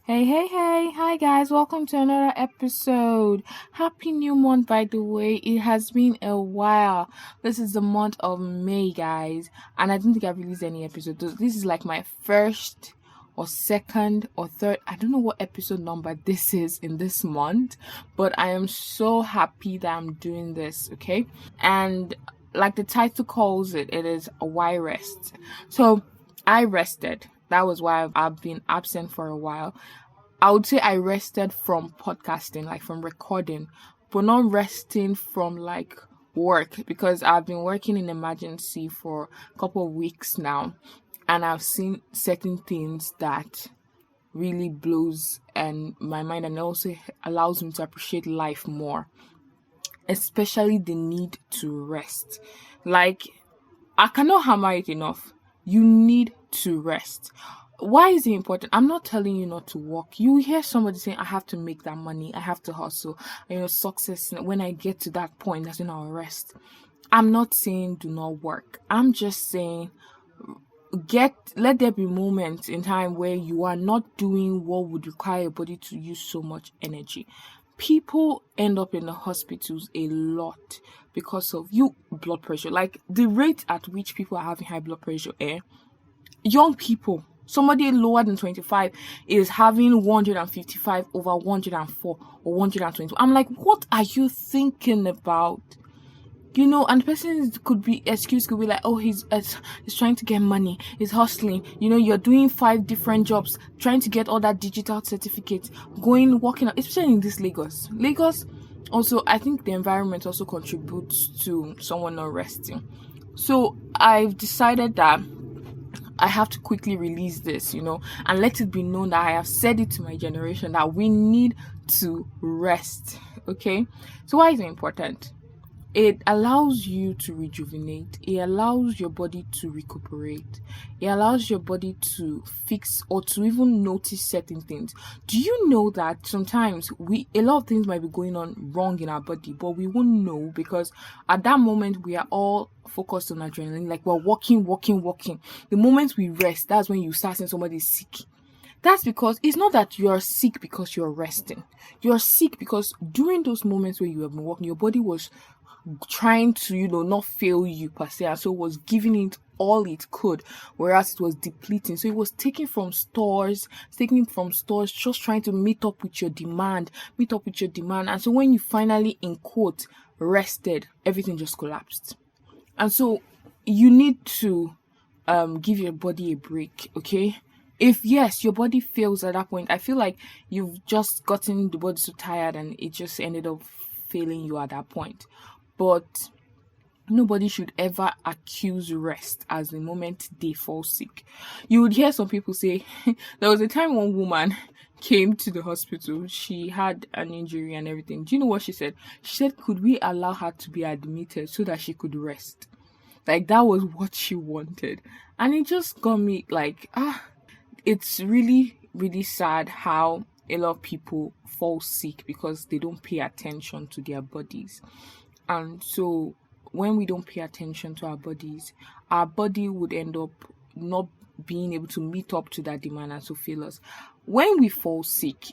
Hey, hey, hey. Hi, guys. Welcome to another episode. Happy new month, by the way. It has been a while. This is the month of May, guys. And I don't think I've released any episode. This is like my first or second or third. I don't know what episode number this is in this month, but I am so happy that I'm doing this, okay? And like the title calls it, it is a why rest. So I rested. That was why I've been absent for a while. I would say I rested from podcasting, like from recording, but not resting from like work because I've been working in emergency for a couple of weeks now, and I've seen certain things that really blows and my mind, and also allows me to appreciate life more, especially the need to rest. Like, I cannot hammer it enough. You need to rest. Why is it important? I'm not telling you not to work. You hear somebody saying, I have to make that money, I have to hustle. Success, when I get to that point, that's when I'll rest. I'm not saying do not work. I'm just saying let there be moments in time where you are not doing what would require your body to use so much energy. People end up in the hospitals a lot because of blood pressure. Like the rate at which people are having high blood pressure, young people, somebody lower than 25 is having 155 over 104 or 120. I'm like, what are you thinking about? And the person could be like, oh, he's trying to get money, he's hustling. You're doing 5 different jobs, trying to get all that digital certificate, working, especially in this Lagos. Also, I think the environment also contributes to someone not resting. So I've decided that I have to quickly release this, and let it be known that I have said it to my generation that we need to rest. Okay, so why is it important? It allows you to rejuvenate. It allows your body to recuperate. It allows your body to fix or to even notice certain things. Do you know that sometimes a lot of things might be going on wrong in our body, but we won't know because at that moment we are all focused on adrenaline, like we're walking. The moment we rest, that's when you start seeing somebody sick. That's because it's not that you're sick because you're resting. You're sick because during those moments where you have been walking, your body was trying to, not fail you per se, and so it was giving it all it could, whereas it was depleting. So it was taking from stores, just trying to meet up with your demand. And so when you finally, in quote, rested, everything just collapsed. And so you need to give your body a break, okay? If yes, your body fails at that point, I feel like you've just gotten the body so tired and it just ended up failing you at that point. But nobody should ever accuse rest as the moment they fall sick. You would hear some people say, there was a time one woman came to the hospital. She had an injury and everything. Do you know what she said? She said, could we allow her to be admitted so that she could rest? Like, that was what she wanted. And it just got me like, it's really, really sad how a lot of people fall sick because they don't pay attention to their bodies. And so when we don't pay attention to our body would end up not being able to meet up to that demand and so fail us. When we fall sick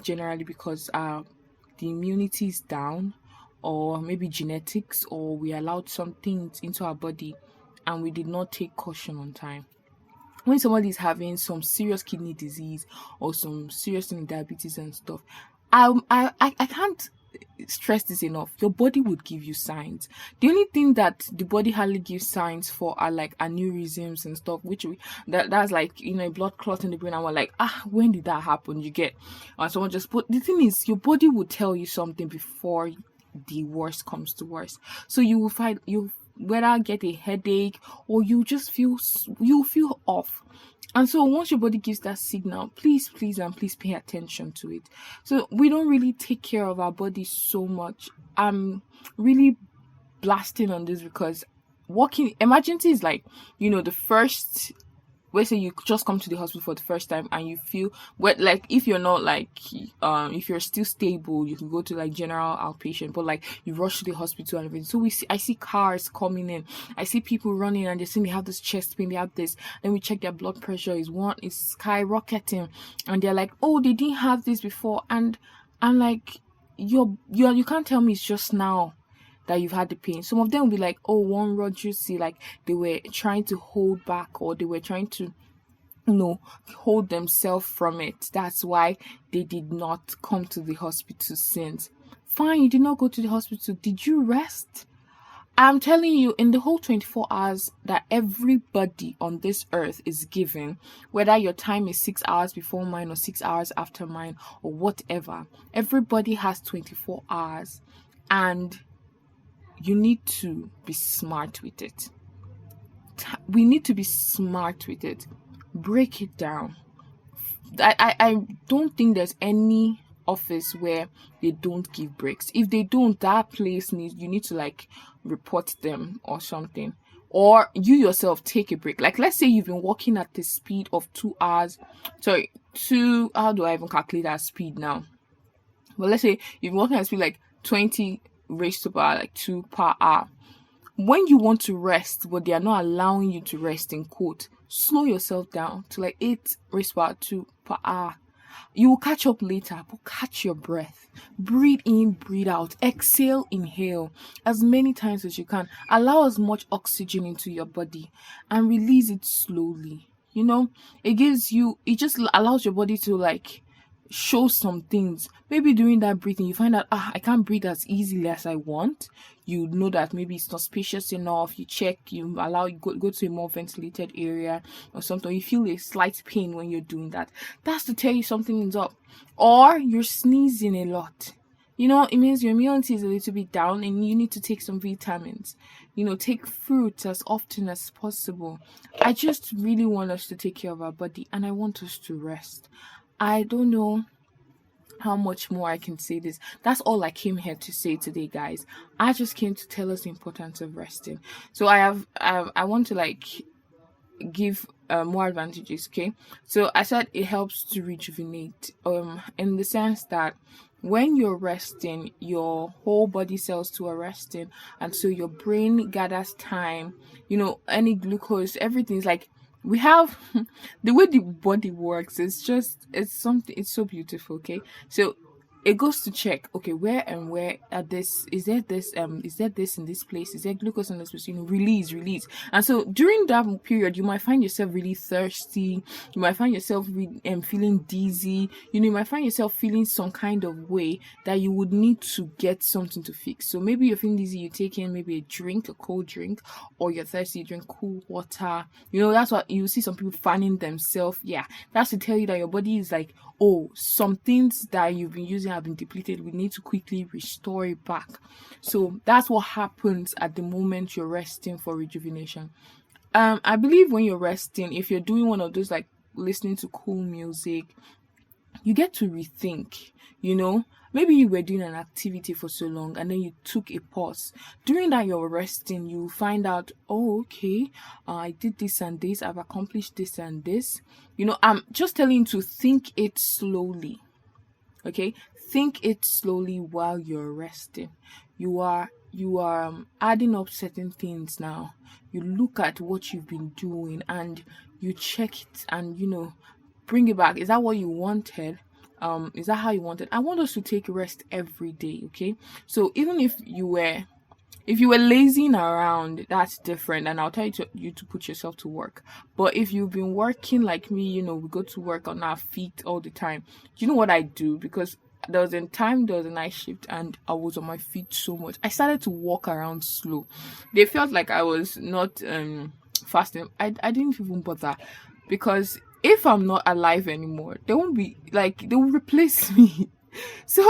generally because the immunity is down, or maybe genetics, or we allowed some things into our body and we did not take caution on time. When somebody is having some serious kidney disease or some serious diabetes and stuff, I can't stress this enough. Your body would give you signs. The only thing that the body hardly gives signs for are like aneurysms and stuff, that's like a blood clot in the brain, and we're like, when did that happen? You get someone just put. The thing is, your body will tell you something before the worst comes to worst. So you will find you whether get a headache or you feel off. And so once your body gives that signal, please pay attention to it. So we don't really take care of our bodies so much. I'm really blasting on this because working emergency is like, the first where say you just come to the hospital for the first time and you feel what, like if you're not like if you're still stable, you can go to like general outpatient, but like you rush to the hospital and everything. So I see cars coming in, I see people running and they're saying they have this chest pain, they have this, then we check their blood pressure is skyrocketing, and they're like, oh, they didn't have this before. And I'm like, you can't tell me it's just now that you've had the pain. Some of them will be like, oh, one rod juicy, like they were trying to hold back, or they were trying to hold themselves from it. That's why they did not come to the hospital since. Fine, you did not go to the hospital. Did you rest? I'm telling you, in the whole 24 hours that everybody on this earth is given, whether your time is 6 hours before mine or 6 hours after mine or whatever, everybody has 24 hours, and you need to be smart with it. We need to be smart with it. Break it down. I don't think there's any office where they don't give breaks. If they don't, that place you need to like report them or something. Or you yourself take a break. Like let's say you've been walking at the speed of 2 hours. How do I even calculate that speed now? Well, let's say you've been walking at speed like 20 raised to power like 2 per hour. When you want to rest, but they are not allowing you to rest, in quote, slow yourself down to like 8 raised to power 2 per hour. You will catch up later, but catch your breath. Breathe in, breathe out. Exhale, inhale as many times as you can. Allow as much oxygen into your body and release it slowly. It just allows your body to like show some things. Maybe during that breathing you find out I can't breathe as easily as I want. You know that maybe it's not spacious enough. You check, you allow, you go to a more ventilated area or something. You feel a slight pain when you're doing that. That's to tell you something is up. Or you're sneezing a lot. It means your immunity is a little bit down and you need to take some vitamins. Take fruits as often as possible. I just really want us to take care of our body, and I want us to rest. I don't know how much more I can say this. That's all I came here to say today, guys. I just came to tell us the importance of resting. So I want to like give more advantages. Okay, so I said it helps to rejuvenate. In the sense that when you're resting, your whole body cells too are resting, and so your brain gathers time. Any glucose, everything's like. We have the way the body works. It's so beautiful. Okay, so it goes to check. Okay, where are this? Is there this in this place? Is there glucose in this place? Release. And so during that period, you might find yourself really thirsty. You might find yourself feeling dizzy. You might find yourself feeling some kind of way that you would need to get something to fix. So maybe you're feeling dizzy. You take in maybe a cold drink, or you're thirsty. You drink cool water. That's what you see some people fanning themselves. Yeah, that's to tell you that your body is like, oh, some things that you've been using have been depleted. We need to quickly restore it back. So that's what happens at the moment you're resting for rejuvenation. I believe when you're resting, if you're doing one of those like listening to cool music, you get to rethink. Maybe you were doing an activity for so long and then you took a pause. During that you're resting, you find out, oh, okay, I did this and this, I've accomplished this and this. I'm just telling you to think it slowly. Okay, think it slowly while you're resting. You are adding up certain things now. You look at what you've been doing and you check it and bring it back. Is that what you wanted? Is that how you wanted? I want us to take rest every day. Okay, so even if you were lazing around, that's different, and I'll tell you to put yourself to work. But if you've been working like me, we go to work on our feet all the time. Do you know what I do? Because there was a night shift and I was on my feet so much. I started to walk around slow. They felt like I was not fasting. I didn't even bother, because if I'm not alive anymore, they won't be like, they will replace me. So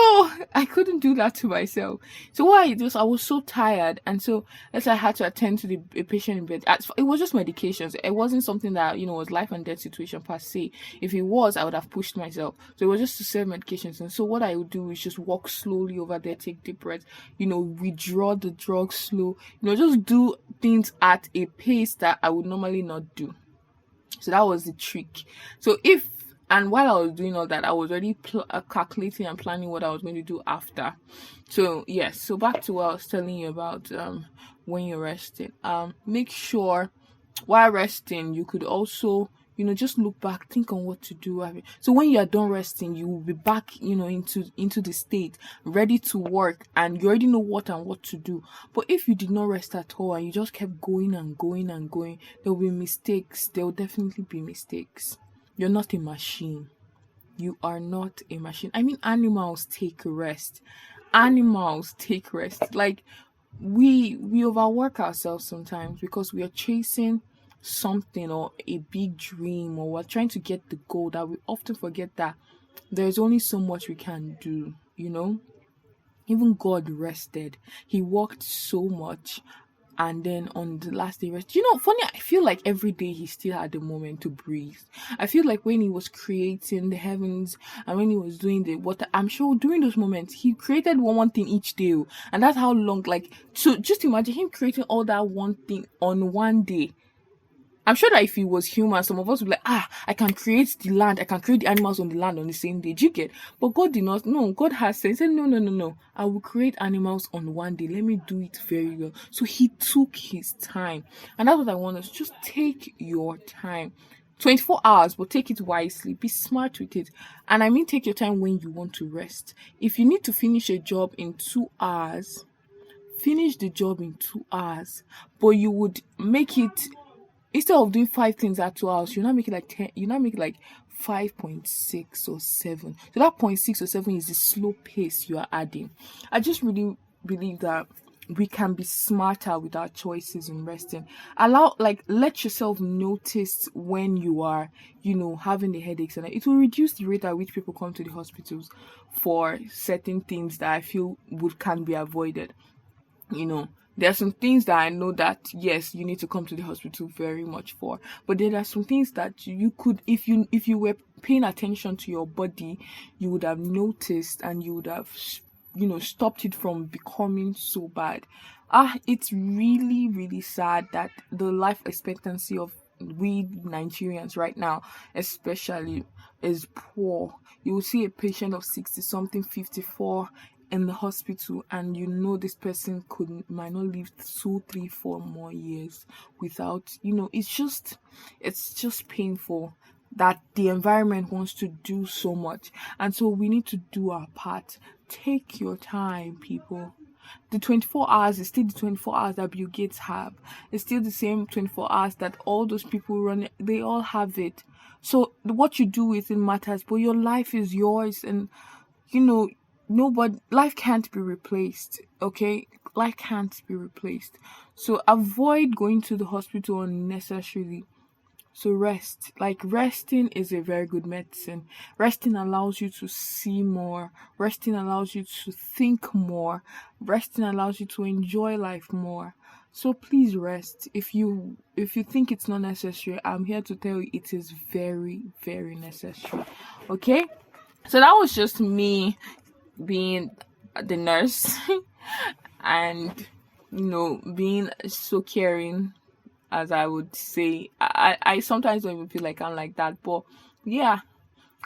I couldn't do that to myself. So what I did, I was so tired, and so as I had to attend to a patient in bed. It was just medications. It wasn't something that was life and death situation per se. If it was, I would have pushed myself. So it was just to serve medications. And so what I would do is just walk slowly over there, take deep breaths, withdraw the drug slow, just do things at a pace that I would normally not do. So that was the trick. So if and while I was doing all that, I was already calculating and planning what I was going to do after. So yes, so back to what I was telling you about when you're resting. Make sure while resting you could also just look back, think on what to do. So when you are done resting, you will be back into the state ready to work, and you already know what to do. But if you did not rest at all and you just kept going and going and going, there will be mistakes. There will definitely be mistakes. You're not a machine. You are not a machine. I mean, animals take rest. Animals take rest. Like, we overwork ourselves sometimes because we are chasing something or a big dream, or we're trying to get the goal, that we often forget that there's only so much we can do. Even God rested. He worked so much, and then on the last day rest. Funny, I feel like every day he still had the moment to breathe. I feel like when he was creating the heavens and when he was doing the water, I'm sure during those moments he created one thing each day. And that's how long, like, so just imagine him creating all that one thing on one day. I'm sure that if he was human, some of us would be like, I can create the land, I can create the animals on the land on the same day. Do you get? But God did not. No, God has said, he said, no, no, no, no. I will create animals on one day. Let me do it very well. So he took his time. And that's what I want us. Just take your time. 24 hours, but take it wisely. Be smart with it. And I mean, take your time when you want to rest. If you need to finish a job in 2 hours, finish the job in 2 hours. But you would make it, instead of doing 5 things at 2 hours, you now make it like 10. You now make it like 5.6 or 7. So that 0.6 or 7 is the slow pace you are adding. I just really believe that we can be smarter with our choices in resting. Let yourself notice when you are having the headaches, and it will reduce the rate at which people come to the hospitals for certain things that I feel can be avoided. There are some things that I know that, yes, you need to come to the hospital very much for, but there are some things that you could, if you were paying attention to your body, you would have noticed, and you would have stopped it from becoming so bad. It's really, really sad that the life expectancy of we Nigerians right now especially is poor. You will see a patient of 60 something, 54 in the hospital, and this person might not live 2, 3, 4 more years without, it's just painful that the environment wants to do so much, and so we need to do our part. Take your time, people. The 24 hours is still the 24 hours that Bill Gates have. It's still the same 24 hours that all those people run. They all have it. So what you do with it matters, but your life is yours, and nobody, life can't be replaced. Okay, life can't be replaced. So avoid going to the hospital unnecessarily. So rest. Like, resting is a very good medicine. Resting allows you to see more. Resting allows you to think more. Resting allows you to enjoy life more. So please rest. If you think it's not necessary, I'm here to tell you it is very, very necessary. Okay? So that was just me being the nurse and being so caring, as I would say. I sometimes don't even feel like I'm like that, but yeah,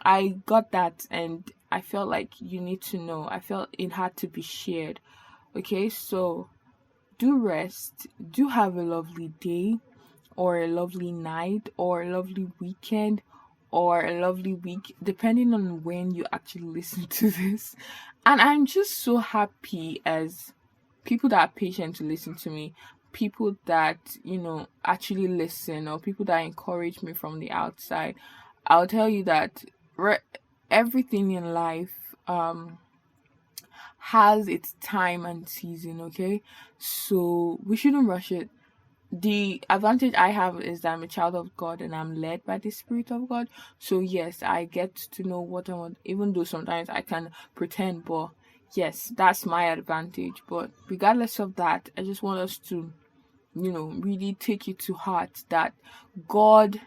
I got that, and I felt like you need to know. I felt it had to be shared. Okay, so do rest. Do have a lovely day, or a lovely night, or a lovely weekend, or a lovely week, depending on when you actually listen to this. And I'm just so happy as people that are patient to listen to me, people that actually listen, or people that encourage me from the outside. I'll tell you that everything in life has its time and season. Okay, so we shouldn't rush it. The advantage I have is that I'm a child of God and I'm led by the Spirit of God. So yes, I get to know what I want, even though sometimes I can pretend, but yes, that's my advantage. But regardless of that, I just want us to, really take it to heart that God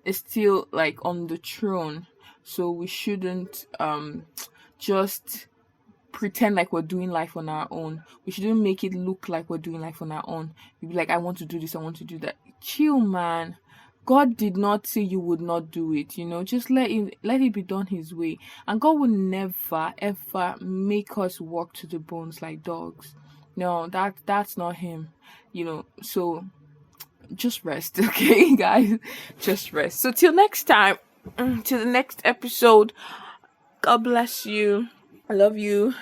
is still like on the throne. So we shouldn't just pretend like we're doing life on our own. We shouldn't make it look like we're doing life on our own. We'd be like, I want to do this, I want to do that. Chill, man. God did not say you would not do it, just let it be done his way. And God will never ever make us work to the bones like dogs. No, that's not him. So just rest, okay, guys? Just rest. So till next time, till the next episode. God bless you. I love you.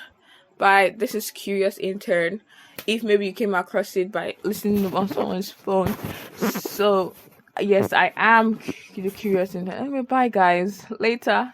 Bye. This is Curious Intern. If maybe you came across it by listening on someone's phone. So yes, I am the Curious Intern. Anyway, bye guys. Later.